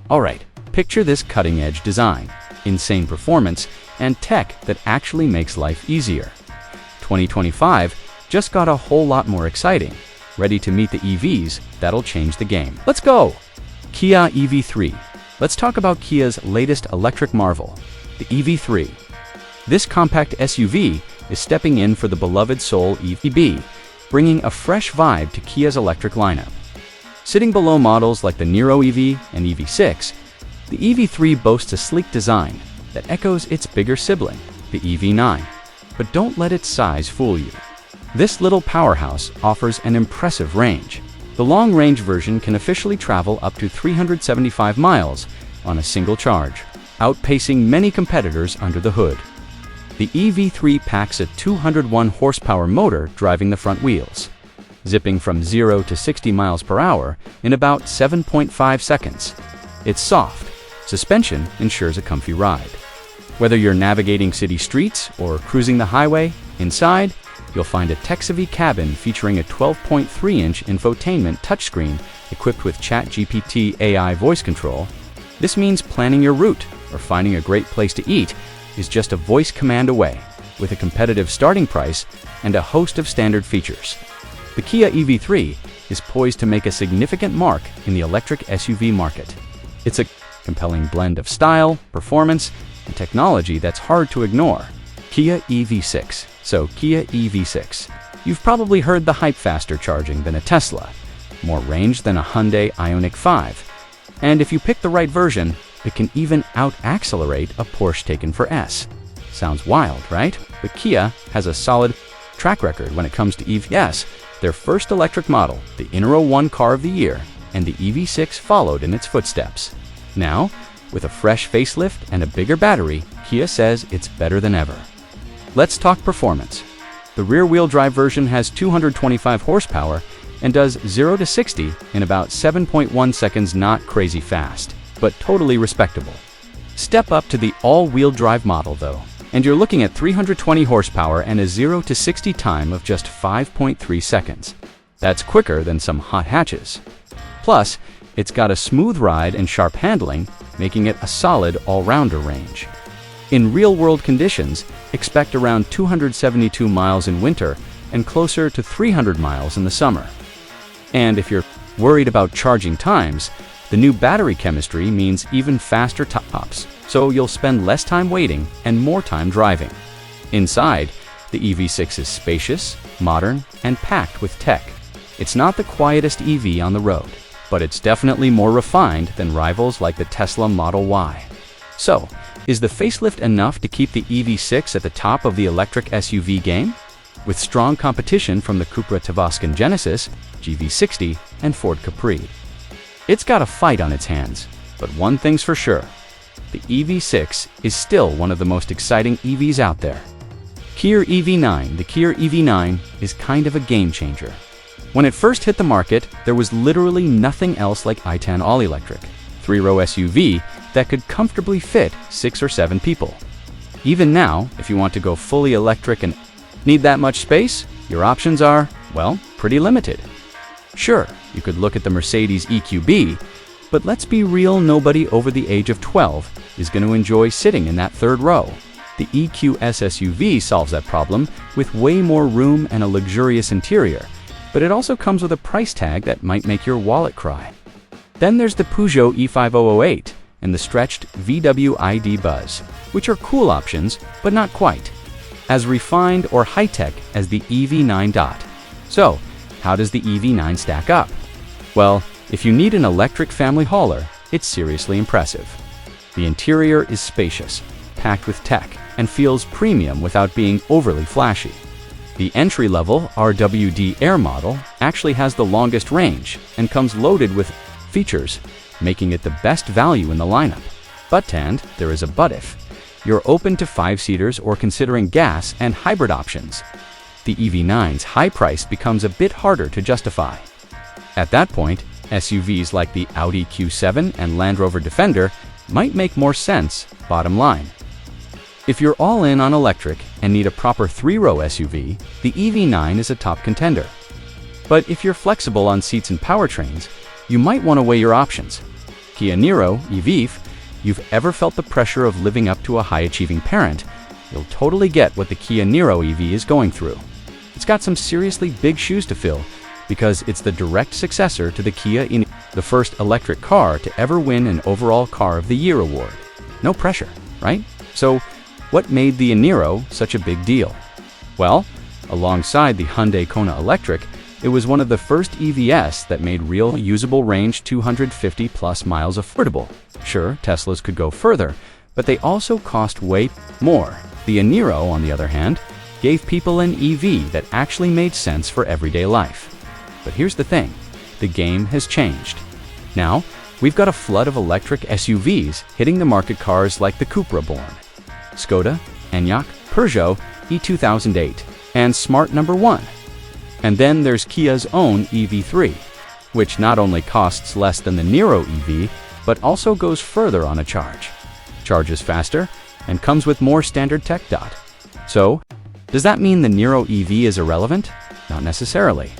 Alright, picture this cutting-edge design, insane performance, and tech that actually makes life easier. 2025 just got a whole lot more exciting, ready to meet the EVs that'll change the game. Let's go! Kia EV3. Let's talk about Kia's latest electric marvel, the EV3. This compact SUV is stepping in for the beloved Soul EV, bringing a fresh vibe to Kia's electric lineup. Sitting below models like the Niro EV and EV6, the EV3 boasts a sleek design that echoes its bigger sibling, the EV9. But don't let its size fool you. This little powerhouse offers an impressive range. The long-range version can officially travel up to 375 miles on a single charge, outpacing many competitors under the hood. The EV3 packs a 201 horsepower motor driving the front wheels, zipping from 0 to 60 miles per hour in about 7.5 seconds. It's soft. Suspension ensures a comfy ride. Whether you're navigating city streets or cruising the highway, inside, you'll find a tech-savvy cabin featuring a 12.3-inch infotainment touchscreen equipped with ChatGPT AI voice control. This means planning your route or finding a great place to eat is just a voice command away, with a competitive starting price and a host of standard features. The Kia EV3 is poised to make a significant mark in the electric SUV market. It's a compelling blend of style, performance, and technology that's hard to ignore. Kia EV6. So, Kia EV6. You've probably heard the hype: faster charging than a Tesla, more range than a Hyundai Ioniq 5. And if you pick the right version, it can even out-accelerate a Porsche Taycan S. Sounds wild, right? But Kia has a solid track record when it comes to EVs. Their first electric model, the Iniro won Car of the Year, and the EV6 followed in its footsteps. Now, with a fresh facelift and a bigger battery, Kia says it's better than ever. Let's talk performance. The rear-wheel drive version has 225 horsepower and does 0 to 60 in about 7.1 seconds. Not crazy fast, but totally respectable. Step up to the all-wheel drive model though, and you're looking at 320 horsepower and a 0 to 60 time of just 5.3 seconds. That's quicker than some hot hatches. Plus, it's got a smooth ride and sharp handling, making it a solid all-rounder range. In real-world conditions, expect around 272 miles in winter and closer to 300 miles in the summer. And if you're worried about charging times, the new battery chemistry means even faster tops, so you'll spend less time waiting and more time driving. Inside, the EV6 is spacious, modern, and packed with tech. It's not the quietest EV on the road, but it's definitely more refined than rivals like the Tesla Model Y. So, is the facelift enough to keep the EV6 at the top of the electric SUV game? With strong competition from the Cupra Tavascan Genesis, GV60, and Ford Capri. It's got a fight on its hands, but one thing's for sure. The EV6 is still one of the most exciting EVs out there. Kia EV9. The Kia EV9 is kind of a game changer. When it first hit the market, there was literally nothing else like i10 all-electric, 3-row SUV that could comfortably fit 6 or 7 people. Even now, if you want to go fully electric and need that much space, your options are, well, pretty limited. Sure, you could look at the Mercedes EQB, but let's be real, nobody over the age of 12 is going to enjoy sitting in that third row. The EQS SUV solves that problem with way more room and a luxurious interior, but it also comes with a price tag that might make your wallet cry. Then there's the Peugeot E5008 and the stretched VW ID Buzz, which are cool options, but not quite as refined or high-tech as the EV9. So, how does the EV9 stack up? Well, if you need an electric family hauler, it's seriously impressive. The interior is spacious, packed with tech, and feels premium without being overly flashy. The entry-level RWD Air model actually has the longest range and comes loaded with features, making it the best value in the lineup. But there is a but if you're open to 5-seaters or considering gas and hybrid options. The EV9's high price becomes a bit harder to justify. At that point, SUVs like the Audi Q7 and Land Rover Defender might make more sense, bottom line. If you're all in on electric and need a proper 3-row SUV, the EV9 is a top contender. But if you're flexible on seats and powertrains, you might want to weigh your options. Kia Niro EV. If you've ever felt the pressure of living up to a high-achieving parent, you'll totally get what the Kia Niro EV is going through. It's got some seriously big shoes to fill because it's the direct successor to the Kia Niro, the first electric car to ever win an overall Car of the Year award. No pressure, right? So, what made the Niro such a big deal? Well, alongside the Hyundai Kona Electric, it was one of the first EVs that made real usable range 250 plus miles affordable. Sure, Teslas could go further, but they also cost way more. The Niro, on the other hand, gave people an EV that actually made sense for everyday life. But here's the thing, the game has changed. Now, we've got a flood of electric SUVs hitting the market, cars like the Cupra Born, Skoda, Enyaq, Peugeot E2008, and Smart No. 1. And then there's Kia's own EV3, which not only costs less than the Niro EV, but also goes further on a charge. Charges faster, and comes with more standard tech. So, does that mean the Niro EV is irrelevant? Not necessarily.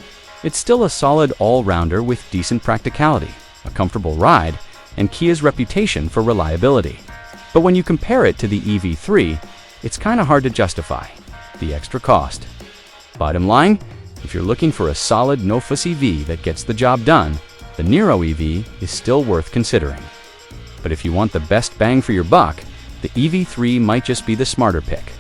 It's still a solid all-rounder with decent practicality, a comfortable ride, and Kia's reputation for reliability. But when you compare it to the EV3, it's kinda hard to justify the extra cost. Bottom line, if you're looking for a solid no-fuss EV that gets the job done, the Niro EV is still worth considering. But if you want the best bang for your buck, the EV3 might just be the smarter pick.